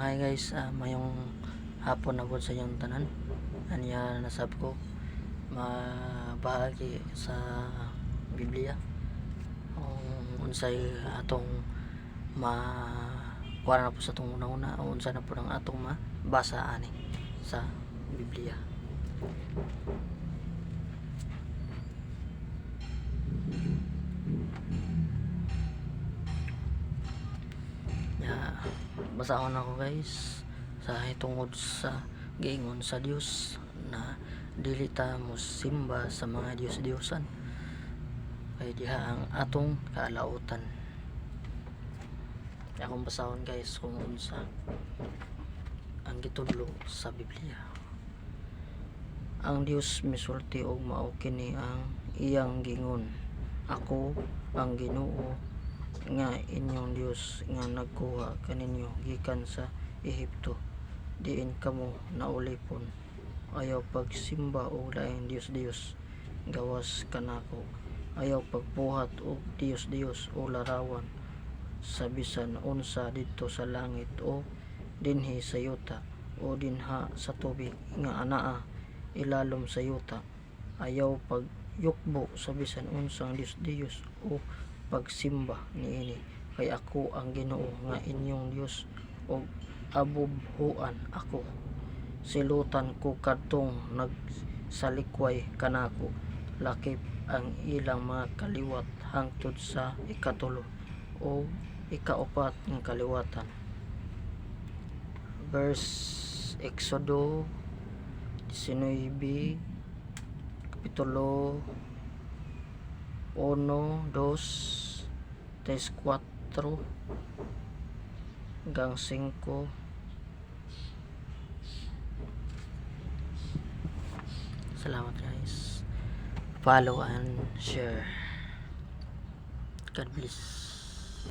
Hi guys, mayong hapon na po sa inyong tanan. Anya nasab ko mabahagi sa Biblia kung unsay atong kuha na po sa itong una-una o unsa na po ng atong mabasa ani sa Biblia. Basahon ako guys sa tungod sa giingon sa Dios na dili ta mo simba sa mga Dios-Diosan kay diha ang atong kaalautan. Akong basahon guys kung unsa ang gitudlo sa Biblia. Ang Dios misulti og mao kini ang iyang gingon, ako ang Ginoo nga inyong Dios nga nagkuha kaninyo gikan sa Ehipto. Diin kamo naulipon, ayaw pagsimba og laing Dios gawas kanako, ayaw pagbuhat og Dios o larawan sa bisan unsa didto sa langit o dinhi sa yuta o dinha sa tubig nga anaa ilalom sa yuta. Ayaw pagyukbo sa bisan unsang Dios o pagsimba niini, kay ako ang Ginoo nga inyong Dios og abubhuan ako. Silutan ko kadtong nagsalikway kanako, lakip ang ilang mga kaliwat hangtod sa ikatulo o ikaupat ng kaliwatan. Verse Exodo 19 kapitulo 1, 2, 3, 4 hanggang 5. Salamat guys. Follow and share. God bless.